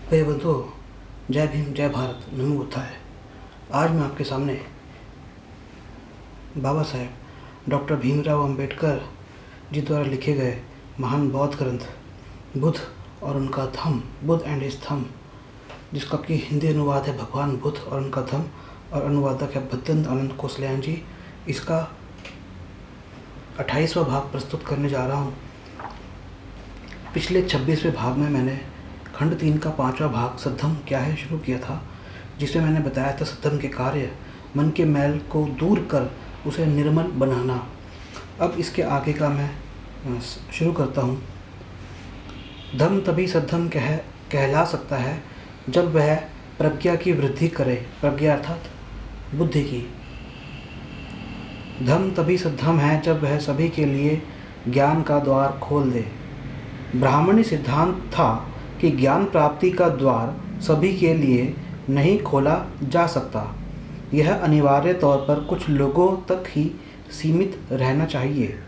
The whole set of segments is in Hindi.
प्रिय बंधुओं, जय भीम, जय भारत, नमो बुद्धाय। आज मैं आपके सामने बाबा साहेब डॉक्टर भीमराव अंबेडकर जी द्वारा लिखे गए महान बौद्ध ग्रंथ बुद्ध और उनका धम्म, बुद्ध एंड हिज धम्म, जिसका कि हिंदी अनुवाद है भगवान बुद्ध और उनका धम्म, और अनुवादक है भद्दंत आनंद कोसलियान जी। इसका 28वां भाग प्रस्तुत करने जा रहा हूँ। पिछले 26वें भाग में मैंने खंड 3 का 5वां भाग सद्धम्म क्या है शुरू किया था, जिसमें मैंने बताया था सद्धम्म के कार्य, मन के मैल को दूर कर उसे निर्मल बनाना। अब इसके आगे का मैं शुरू करता हूँ। धम्म तभी सद्धम्म कहला सकता है जब वह प्रज्ञा की वृद्धि करे, प्रज्ञा अर्थात बुद्धि की। धम्म तभी सद्धम्म है जब वह सभी के लिए ज्ञान का द्वार खोल दे। ब्राह्मणी सिद्धांत था कि ज्ञान प्राप्ति का द्वार सभी के लिए नहीं खोला जा सकता। यह अनिवार्य तौर पर कुछ लोगों तक ही सीमित रहना चाहिए।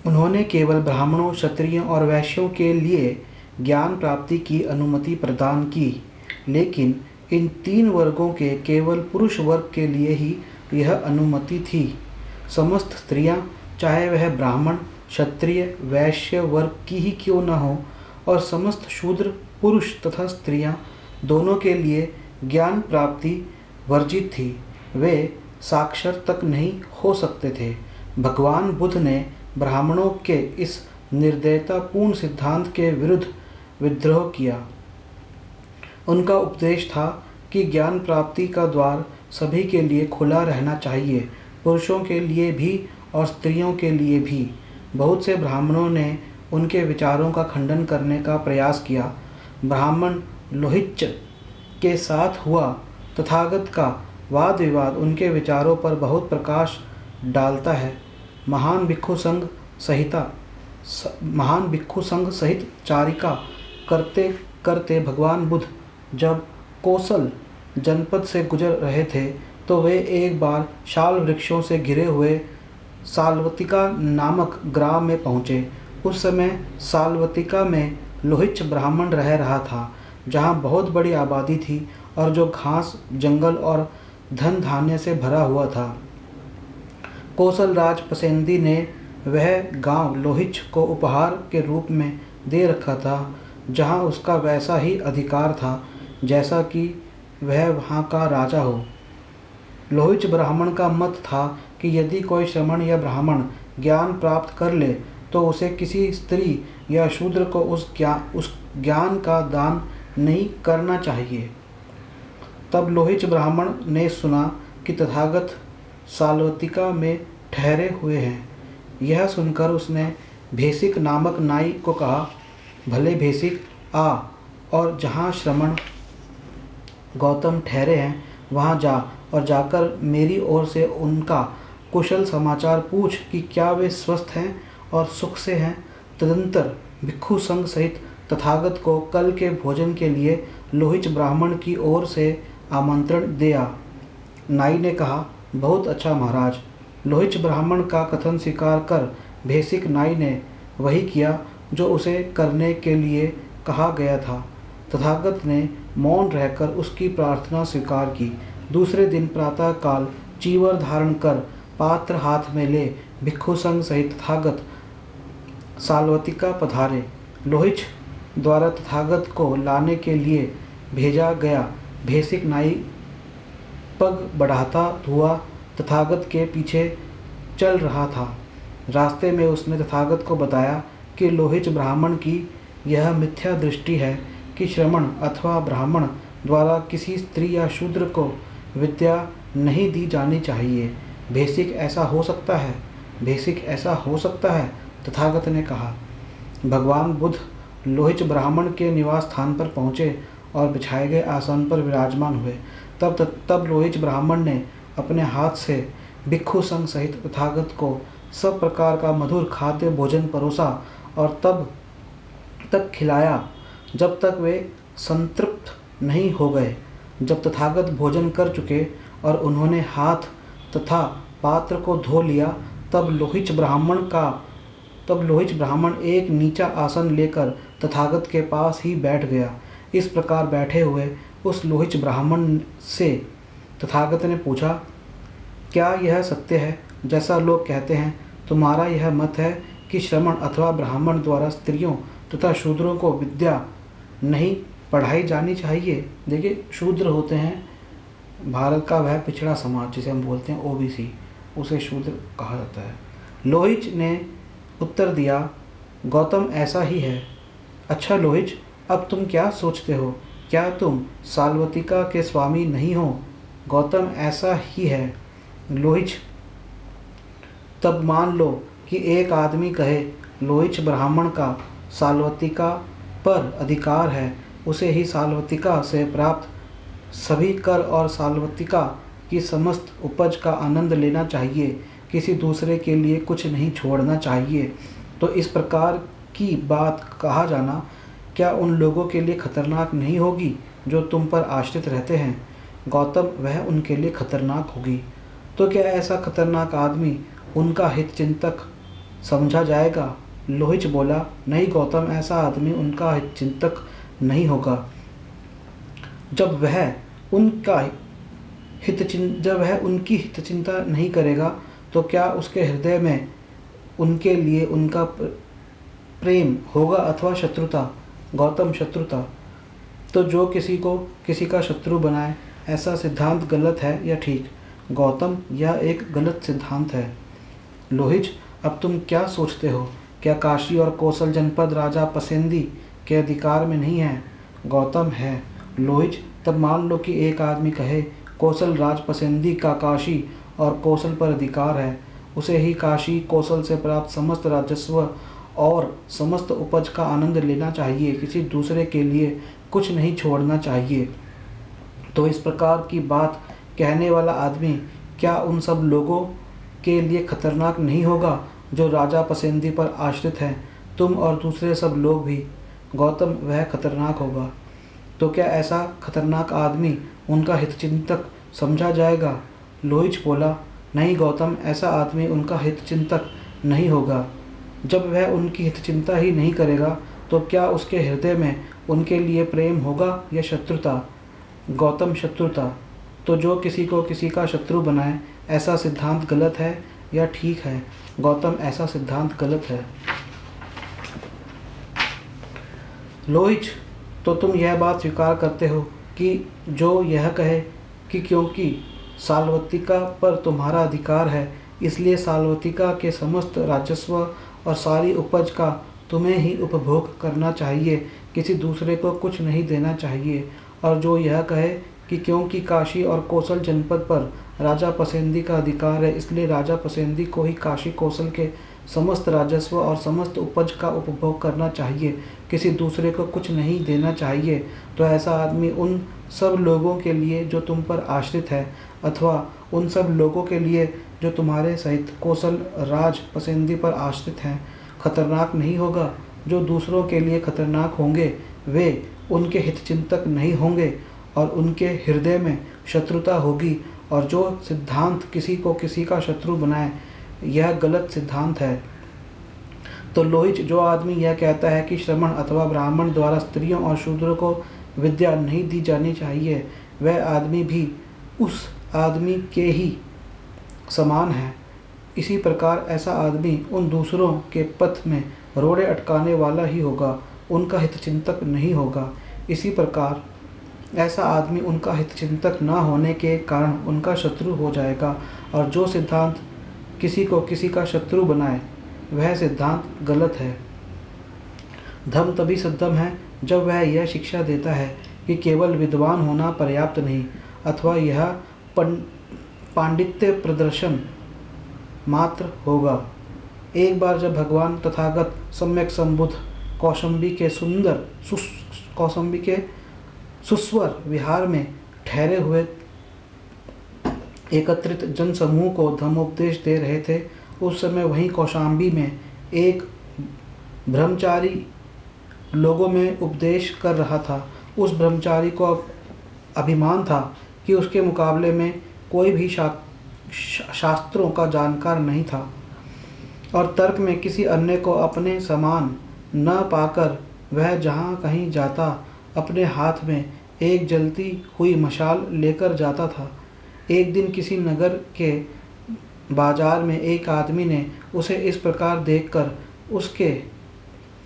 उन्होंने केवल ब्राह्मणों, क्षत्रियों और वैश्यों के लिए ज्ञान प्राप्ति की अनुमति प्रदान की, लेकिन इन 3 वर्गों के केवल पुरुष वर्ग के लिए ही यह अनुमति थी। समस्त स्त्रियां, चाहे वह ब्राह्मण, क्षत्रिय, वैश्य वर्ग की ही क्यों न हो, और समस्त शूद्र पुरुष तथा स्त्रियां दोनों के लिए ज्ञान प्राप्ति वर्जित थी। वे साक्षर तक नहीं हो सकते थे। भगवान बुद्ध ने ब्राह्मणों के इस निर्दयतापूर्ण सिद्धांत के विरुद्ध विद्रोह किया। उनका उपदेश था कि ज्ञान प्राप्ति का द्वार सभी के लिए खुला रहना चाहिए, पुरुषों के लिए भी और स्त्रियों के लिए भी। बहुत से ब्राह्मणों ने उनके विचारों का खंडन करने का प्रयास किया। ब्राह्मण लोहिच के साथ हुआ तथागत का वाद विवाद उनके विचारों पर बहुत प्रकाश डालता है। महान भिक्षु संघ सहित चारिका करते करते भगवान बुद्ध जब कोसल जनपद से गुजर रहे थे तो वे एक बार शाल वृक्षों से घिरे हुए साल्वतिका नामक ग्राम में पहुँचे। उस समय साल्वतिका में लोहिच ब्राह्मण रह रहा था, जहाँ बहुत बड़ी आबादी थी और जो घास, जंगल और धन धान्य से भरा हुआ था। कौशल राज पसेंदी ने वह गांव लोहिच को उपहार के रूप में दे रखा था, जहाँ उसका वैसा ही अधिकार था जैसा कि वह वहाँ का राजा हो। लोहिच ब्राह्मण का मत था कि यदि कोई श्रमण या ब्राह्मण ज्ञान प्राप्त कर ले तो उसे किसी स्त्री या शूद्र को उस ज्ञान का दान नहीं करना चाहिए। तब लोहिच ब्राह्मण ने सुना कि तथागत साल्वतिका में ठहरे हुए हैं। यह सुनकर उसने भेसिक नामक नाई को कहा, भले भेसिक, आ और जहाँ श्रमण गौतम ठहरे हैं वहाँ जा, और जाकर मेरी ओर से उनका कुशल समाचार पूछ कि क्या वे स्वस्थ हैं और सुख से हैं। तदंतर भिक्षु संघ सहित तथागत को कल के भोजन के लिए लोहिच ब्राह्मण की ओर से आमंत्रण दिया। नाई ने कहा, बहुत अच्छा महाराज। लोहिच ब्राह्मण का कथन स्वीकार कर भेसिक नाई ने वही किया जो उसे करने के लिए कहा गया था। तथागत ने मौन रहकर उसकी प्रार्थना स्वीकार की। दूसरे दिन प्रातःकाल चीवर धारण कर पात्र हाथ में ले भिक्षु संघ सहित तथागत साल्वतिका पधारे। लोहिच द्वारा तथागत को लाने के लिए भेजा गया भेसिक नाई पग बढ़ाता हुआ तथागत के पीछे चल रहा था। रास्ते में उसने तथागत को बताया कि लोहिच ब्राह्मण की यह मिथ्या दृष्टि है कि श्रमण अथवा ब्राह्मण द्वारा किसी स्त्री या शूद्र को विद्या नहीं दी जानी चाहिए। भेसिक ऐसा हो सकता है, भेसिक ऐसा हो सकता है, तथागत ने कहा। भगवान बुद्ध लोहिच ब्राह्मण के निवास स्थान पर पहुँचे और बिछाए गए आसन पर विराजमान हुए। तब लोहिच ब्राह्मण ने अपने हाथ से भिक्षु संघ सहित तथागत को सब प्रकार का मधुर खाद्य भोजन परोसा और तब तक खिलाया जब तक वे संतृप्त नहीं हो गए। जब तथागत भोजन कर चुके और उन्होंने हाथ तथा पात्र को धो लिया, तब लोहिच ब्राह्मण एक नीचा आसन लेकर तथागत के पास ही बैठ गया। इस प्रकार बैठे हुए उस लोहिच ब्राह्मण से तथागत ने पूछा, क्या यह सत्य है जैसा लोग कहते हैं? तुम्हारा यह मत है कि श्रमण अथवा ब्राह्मण द्वारा स्त्रियों तथा शूद्रों को विद्या नहीं पढ़ाई जानी चाहिए? देखिए, शूद्र होते हैं भारत का वह पिछड़ा समाज जिसे हम बोलते हैं ओबीसी, उसे शूद्र कहा जाता है। लोहिच ने उत्तर दिया, गौतम ऐसा ही है। अच्छा लोहिच, अब तुम क्या सोचते हो? क्या तुम साल्वतिका के स्वामी नहीं हो? गौतम ऐसा ही है। लोहिच, तब मान लो कि एक आदमी कहे, लोहिच ब्राह्मण का साल्वतिका पर अधिकार है, उसे ही साल्वतिका से प्राप्त सभी कर और साल्वतिका की समस्त उपज का आनंद लेना चाहिए, किसी दूसरे के लिए कुछ नहीं छोड़ना चाहिए। तो इस प्रकार की बात कहा जाना क्या उन लोगों के लिए खतरनाक नहीं होगी जो तुम पर आश्रित रहते हैं? गौतम, वह उनके लिए खतरनाक होगी। तो क्या ऐसा खतरनाक आदमी उनका हित चिंतक समझा जाएगा? लोहिच बोला, नहीं गौतम, ऐसा आदमी उनका हित चिंतक नहीं होगा। जब वह उनकी हित चिंता नहीं करेगा तो क्या उसके हृदय में उनके लिए उनका प्रेम होगा अथवा शत्रुता? गौतम, शत्रुता। तो जो किसी को किसी का शत्रु बनाए, ऐसा सिद्धांत गलत है या ठीक? गौतम, यह एक गलत सिद्धांत है। लोहिच, अब तुम क्या सोचते हो? क्या काशी और कौशल जनपद राजा पसेंदी के अधिकार में नहीं है? गौतम, है। लोहिच, तब मान लो कि एक आदमी कहे, कौशल राज पसेंदी का काशी और कौशल पर अधिकार है, उसे ही काशी कौशल से प्राप्त समस्त राजस्व और समस्त उपज का आनंद लेना चाहिए, किसी दूसरे के लिए कुछ नहीं छोड़ना चाहिए। तो इस प्रकार की बात कहने वाला आदमी क्या उन सब लोगों के लिए खतरनाक नहीं होगा जो राजा पसेंदी पर आश्रित हैं, तुम और दूसरे सब लोग भी? गौतम, वह खतरनाक होगा। तो क्या ऐसा खतरनाक आदमी उनका हितचिंतक समझा जाएगा? लोहिच बोला, नहीं गौतम, ऐसा आदमी उनका हितचिंतक नहीं होगा। जब वह उनकी हितचिंता ही नहीं करेगा तो क्या उसके हृदय में उनके लिए प्रेम होगा या शत्रुता? गौतम, शत्रुता। तो जो किसी को किसी का शत्रु बनाए, ऐसा सिद्धांत गलत है या ठीक है? गौतम, ऐसा सिद्धांत गलत है। लोहिच, तो तुम यह बात स्वीकार करते हो कि जो यह कहे कि क्योंकि साल्वतिका पर तुम्हारा अधिकार है, इसलिए साल्वतिका के समस्त राजस्व और सारी उपज का तुम्हें ही उपभोग करना चाहिए, किसी दूसरे को कुछ नहीं देना चाहिए। और जो यह कहे कि क्योंकि काशी और कौशल जनपद पर राजा पसेंदी का अधिकार है, इसलिए राजा पसेंदी को ही काशी कौशल के समस्त राजस्व और समस्त उपज का उपभोग करना चाहिए, किसी दूसरे को कुछ नहीं देना चाहिए, तो ऐसा आदमी उन सब लोगों के लिए जो तुम पर आश्रित है, अथवा उन सब लोगों के लिए जो तुम्हारे सहित कौशल राज पसेंदी पर आश्रित हैं, खतरनाक नहीं होगा? जो दूसरों के लिए खतरनाक होंगे वे उनके हितचिंतक नहीं होंगे और उनके हृदय में शत्रुता होगी। और जो सिद्धांत किसी को किसी का शत्रु बनाए, यह गलत सिद्धांत है। तो लोहिच, जो आदमी यह कहता है कि श्रमण अथवा ब्राह्मण द्वारा स्त्रियों और शूद्रों को विद्या नहीं दी जानी चाहिए, वह आदमी भी उस आदमी के ही समान है। इसी प्रकार ऐसा आदमी उन दूसरों के पथ में रोड़े अटकाने वाला ही होगा, उनका हितचिंतक नहीं होगा। इसी प्रकार ऐसा आदमी उनका हितचिंतक न होने के कारण उनका शत्रु हो जाएगा। और जो सिद्धांत किसी को किसी का शत्रु बनाए, वह सिद्धांत गलत है। धर्म तभी सद्धम है जब वह यह शिक्षा देता है कि केवल विद्वान होना पर्याप्त नहीं, अथवा यह पांडित्य प्रदर्शन मात्र होगा। एक बार जब भगवान तथागत सम्यक संबुद्ध कौशाम्बी के सुस्वर विहार में ठहरे हुए एकत्रित जनसमूह को धर्मोपदेश दे रहे थे, उस समय वहीं कौशाम्बी में एक ब्रह्मचारी लोगों में उपदेश कर रहा था। उस ब्रह्मचारी को अब अभिमान था कि उसके मुकाबले में कोई भी शास्त्रों का जानकार नहीं था और तर्क में किसी अन्य को अपने समान न पाकर वह जहाँ कहीं जाता अपने हाथ में एक जलती हुई मशाल लेकर जाता था। एक दिन किसी नगर के बाजार में एक आदमी ने उसे इस प्रकार देखकर उसके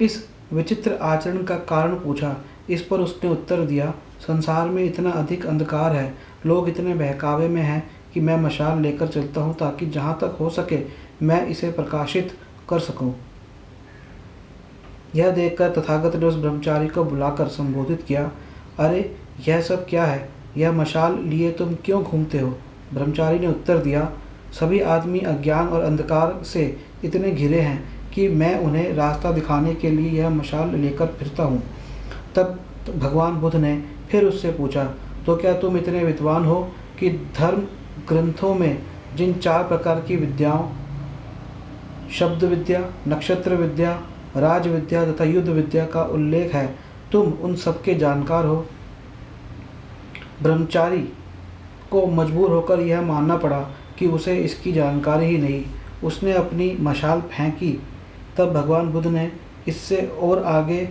इस विचित्र आचरण का कारण पूछा। इस पर उसने उत्तर दिया, संसार में इतना अधिक अंधकार है, लोग इतने बहकावे में हैं कि मैं मशाल लेकर चलता हूँ ताकि जहाँ तक हो सके मैं इसे प्रकाशित कर सकूँ। यह देखकर तथागत ने उस ब्रह्मचारी को बुलाकर संबोधित किया, अरे यह सब क्या है? यह मशाल लिए तुम क्यों घूमते हो? ब्रह्मचारी ने उत्तर दिया, सभी आदमी अज्ञान और अंधकार से इतने घिरे हैं कि मैं उन्हें रास्ता दिखाने के लिए यह मशाल लेकर फिरता हूँ। तब भगवान बुद्ध ने फिर उससे पूछा, तो क्या तुम इतने विद्वान हो कि धर्म ग्रंथों में जिन 4 प्रकार की विद्याओं, शब्द विद्या, नक्षत्र विद्या, राज विद्या तथा युद्ध विद्या का उल्लेख है, तुम उन सबके जानकार हो? ब्रह्मचारी को मजबूर होकर यह मानना पड़ा कि उसे इसकी जानकारी ही नहीं। उसने अपनी मशाल फेंकी। तब भगवान बुद्ध ने इससे और आगे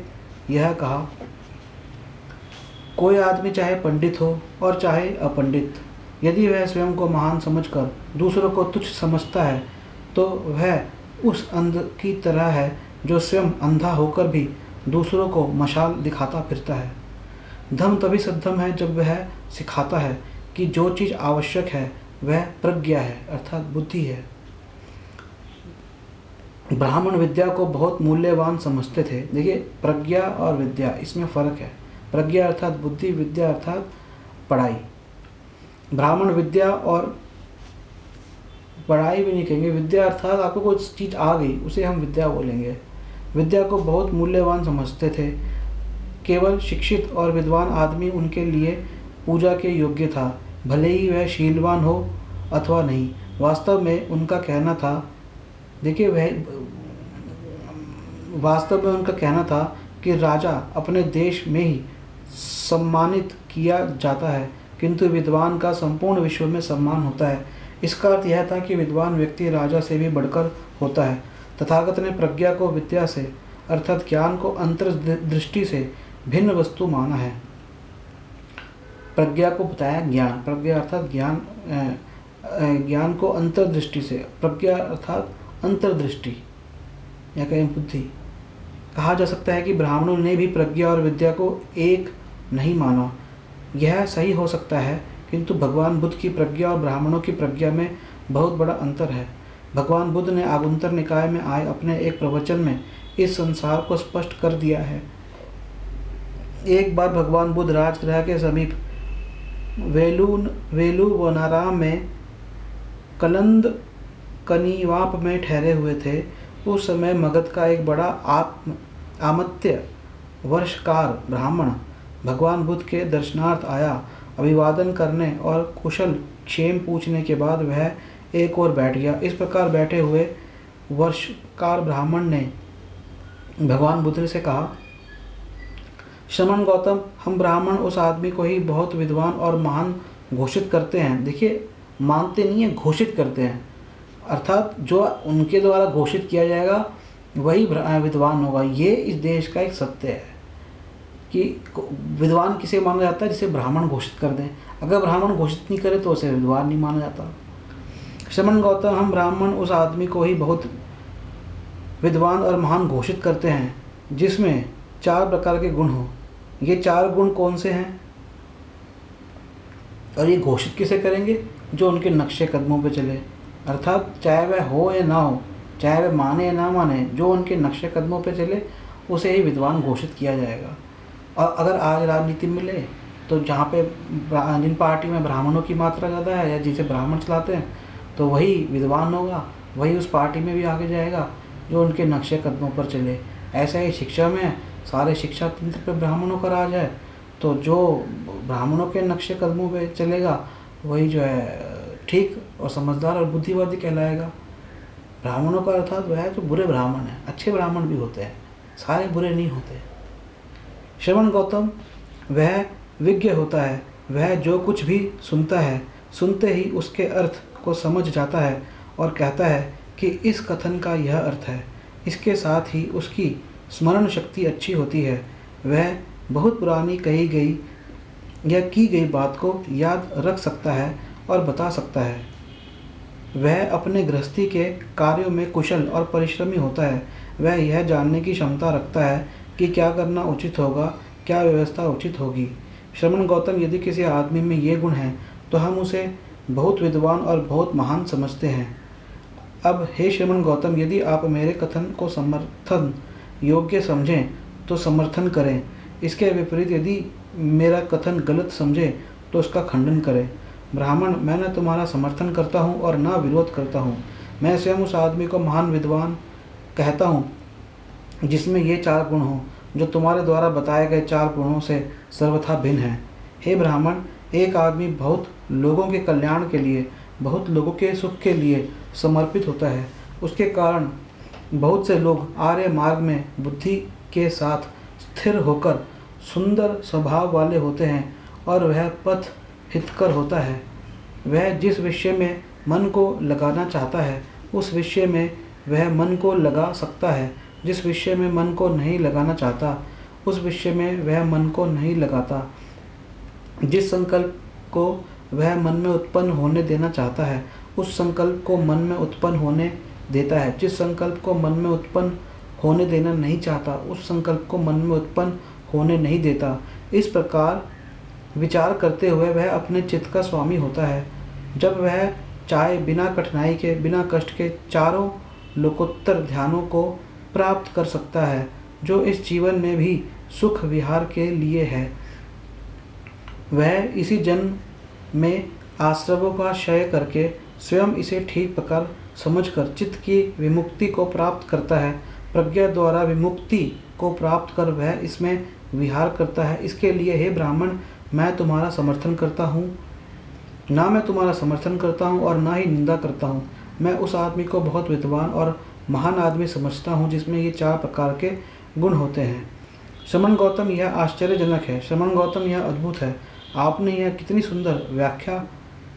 यह कहा, कोई आदमी चाहे पंडित हो और चाहे अपंडित, यदि वह स्वयं को महान समझकर दूसरों को तुच्छ समझता है तो वह उस अंध की तरह है जो स्वयं अंधा होकर भी दूसरों को मशाल दिखाता फिरता है। धम्म तभी सद्धम्म है जब वह सिखाता है कि जो चीज़ आवश्यक है वह प्रज्ञा है, अर्थात बुद्धि है। ब्राह्मण विद्या को बहुत मूल्यवान समझते थे। देखिए, प्रज्ञा और विद्या, इसमें फ़र्क है। प्रज्ञा अर्थात बुद्धि, विद्या अर्थात पढ़ाई। ब्राह्मण विद्या और पढ़ाई भी नहीं कहेंगे, विद्या अर्थात आपको कोई चीज़ आ गई उसे हम विद्या बोलेंगे। विद्या को बहुत मूल्यवान समझते थे। केवल शिक्षित और विद्वान आदमी उनके लिए पूजा के योग्य था, भले ही वह शीलवान हो अथवा नहीं। वास्तव में उनका कहना था, देखिए वास्तव में उनका कहना था कि राजा अपने देश में ही सम्मानित किया जाता है, किंतु विद्वान का संपूर्ण विश्व में सम्मान होता है। इसका अर्थ यह था कि विद्वान व्यक्ति राजा से भी बढ़कर होता है। तथागत ने प्रज्ञा को विद्या से अर्थात ज्ञान को अंतर्दृष्टि से भिन्न वस्तु माना है। प्रज्ञा को बताया ज्ञान, प्रज्ञा अर्थात ज्ञान, ज्ञान को अंतर्दृष्टि से, प्रज्ञा अर्थात अंतर्दृष्टि या कहें बुद्धि। कहा जा सकता है कि ब्राह्मणों ने भी प्रज्ञा और विद्या को एक नहीं माना। यह सही हो सकता है, किंतु भगवान बुद्ध की प्रज्ञा और ब्राह्मणों की प्रज्ञा में बहुत बड़ा अंतर है। भगवान बुद्ध ने आगुंतर निकाय में आए अपने एक प्रवचन में इस संसार को स्पष्ट कर दिया है। एक बार भगवान बुद्ध राजगृह के समीप वेलुवनाराम में कलंद कनीवाप में ठहरे हुए थे। उस समय मगध का एक बड़ा आमत्य वर्षकार ब्राह्मण भगवान बुद्ध के दर्शनार्थ आया। अभिवादन करने और कुशल क्षेम पूछने के बाद वह एक ओर बैठ गया। इस प्रकार बैठे हुए वर्षकार ब्राह्मण ने भगवान बुद्ध से कहा, श्रमण गौतम, हम ब्राह्मण उस आदमी को ही बहुत विद्वान और महान घोषित करते हैं। देखिए, मानते नहीं है, घोषित करते हैं, अर्थात जो उनके द्वारा घोषित किया जाएगा वही विद्वान होगा। ये इस देश का एक सत्य है कि विद्वान किसे माना जाता है, जिसे ब्राह्मण घोषित कर दें। अगर ब्राह्मण घोषित नहीं करे तो उसे विद्वान नहीं माना जाता। श्रमण गौतम, हम ब्राह्मण उस आदमी को ही बहुत विद्वान और महान घोषित करते हैं जिसमें 4 प्रकार के गुण हो। ये 4 गुण कौन से हैं और ये घोषित किसे करेंगे? जो उनके नक्शे कदमों पे चले, अर्थात चाहे वह हो या ना हो, चाहे वह माने या ना माने, जो उनके नक्शे कदमों पे चले उसे ही विद्वान घोषित किया जाएगा। और अगर आज राजनीति में ले तो जहाँ पे जिन पार्टी में ब्राह्मणों की मात्रा ज़्यादा है या जिसे ब्राह्मण चलाते हैं तो वही विद्वान होगा, वही उस पार्टी में भी आगे जाएगा जो उनके नक्शे कदमों पर चले। ऐसा ही शिक्षा में सारे शिक्षा तंत्र पे ब्राह्मणों का राज है, तो जो ब्राह्मणों के नक्शे कदमों पे चलेगा वही जो है ठीक और समझदार और बुद्धिवादी कहलाएगा। ब्राह्मणों का अर्थात वह है जो बुरे ब्राह्मण हैं। अच्छे ब्राह्मण भी होते हैं, सारे बुरे नहीं होते। श्रवण गौतम, वह विज्ञ होता है, वह जो कुछ भी सुनता है सुनते ही उसके अर्थ को समझ जाता है और कहता है कि इस कथन का यह अर्थ है। इसके साथ ही उसकी स्मरण शक्ति अच्छी होती है। वह बहुत पुरानी कही गई या की गई बात को याद रख सकता है और बता सकता है। वह अपने गृहस्थी के कार्यों में कुशल और परिश्रमी होता है। वह यह जानने की क्षमता रखता है कि क्या करना उचित होगा, क्या व्यवस्था उचित होगी। श्रमण गौतम, यदि किसी आदमी में ये गुण हैं तो हम उसे बहुत विद्वान और बहुत महान समझते हैं। अब हे श्रमण गौतम, यदि आप मेरे कथन को समर्थन योग्य समझें तो समर्थन करें। इसके विपरीत यदि मेरा कथन गलत समझें तो उसका खंडन करें। ब्राह्मण, मैं न तुम्हारा समर्थन करता हूँ और न विरोध करता हूँ। मैं स्वयं उस आदमी को महान विद्वान कहता हूँ जिसमें ये 4 गुण हों, जो तुम्हारे द्वारा बताए गए 4 गुणों से सर्वथा भिन्न हैं। हे ब्राह्मण, एक आदमी बहुत लोगों के कल्याण के लिए, बहुत लोगों के सुख के लिए समर्पित होता है। उसके कारण बहुत से लोग आर्य मार्ग में बुद्धि के साथ स्थिर होकर सुंदर स्वभाव वाले होते हैं और वह पथ हितकर होता है। वह जिस विषय में मन को लगाना चाहता है उस विषय में वह मन को लगा सकता है। जिस विषय में मन को नहीं लगाना चाहता उस विषय में वह मन को नहीं लगाता। जिस संकल्प को वह मन में उत्पन्न होने देना चाहता है उस संकल्प को मन में उत्पन्न होने देता है। जिस संकल्प को मन में उत्पन्न होने देना नहीं चाहता उस संकल्प को मन में उत्पन्न होने नहीं देता। इस प्रकार विचार करते हुए वह अपने चित्त का स्वामी होता है। जब वह चाहे बिना कठिनाई के, बिना कष्ट के चारों लोकोत्तर ध्यानों को प्राप्त कर सकता है जो इस जीवन में भी सुख विहार के लिए है। वह इसी जन्म में आश्रवों का क्षय करके स्वयं इसे ठीक प्रकार समझकर चित्त की विमुक्ति को प्राप्त करता है। प्रज्ञा द्वारा विमुक्ति को प्राप्त कर वह इसमें विहार करता है। इसके लिए हे ब्राह्मण, मैं तुम्हारा समर्थन करता हूँ, ना मैं तुम्हारा समर्थन करता हूँ और ना ही निंदा करता हूँ। मैं उस आदमी को बहुत विद्वान और महान आदमी समझता हूँ जिसमें ये 4 प्रकार के गुण होते हैं। श्रमण गौतम, यह आश्चर्यजनक है। श्रमण गौतम, यह अद्भुत है। आपने यह कितनी सुंदर व्याख्या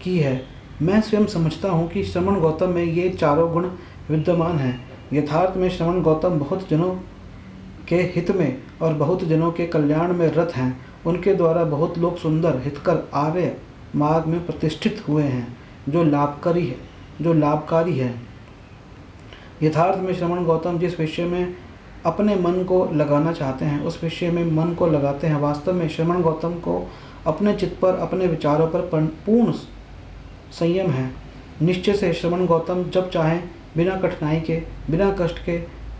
की है। मैं स्वयं समझता हूँ कि श्रमण गौतम में ये 4 गुण विद्यमान हैं। यथार्थ में श्रमण गौतम बहुत जनों के हित में और बहुत जनों के कल्याण में रत हैं। उनके द्वारा बहुत लोग सुंदर हितकर आर्य मार्ग में प्रतिष्ठित हुए हैं जो लाभकारी है। यथार्थ में श्रमण गौतम जिस विषय में अपने मन को लगाना चाहते हैं उस विषय में मन को लगाते हैं। वास्तव में श्रमण गौतम को अपने चित्त पर, अपने विचारों पर पूर्ण संयम है। निश्चय से श्रमण गौतम जब चाहें बिना कठिनाई के, बिना कष्ट के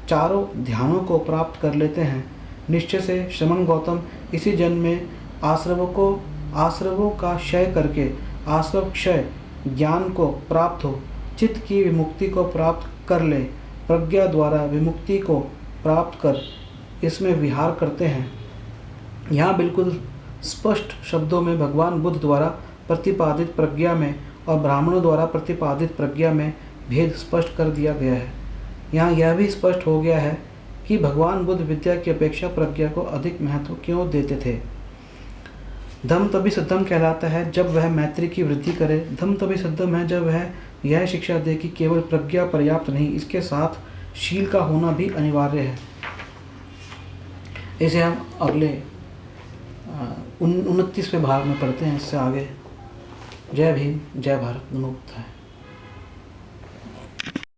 चारों ध्यानों को प्राप्त कर लेते हैं। निश्चय से श्रमण गौतम इसी जन्म में आश्रवों का क्षय करके आश्रव क्षय ज्ञान को प्राप्त हो, चित्त की विमुक्ति को प्राप्त कर ले, प्रज्ञा द्वारा विमुक्ति को प्राप्त कर इसमें विहार करते हैं। यहाँ बिल्कुल स्पष्ट शब्दों में भगवान बुद्ध द्वारा प्रतिपादित प्रज्ञा में और ब्राह्मणों द्वारा प्रतिपादित प्रज्ञा में भेद स्पष्ट कर दिया गया है। यहाँ यह भी स्पष्ट हो गया है कि भगवान बुद्ध विद्या की अपेक्षा प्रज्ञा को अधिक महत्व क्यों देते थे। धम्म तभी सद्धम कहलाता है जब वह मैत्री की वृद्धि करे। धम्म तभी सद्धम है जब वह यह शिक्षा दे कि केवल प्रज्ञा पर्याप्त नहीं, इसके साथ शील का होना भी अनिवार्य है। इसे हम अगले 29वें भाग में पढ़ते हैं। इससे आगे। जय भीम, जय भारत, नमो बुद्धाय।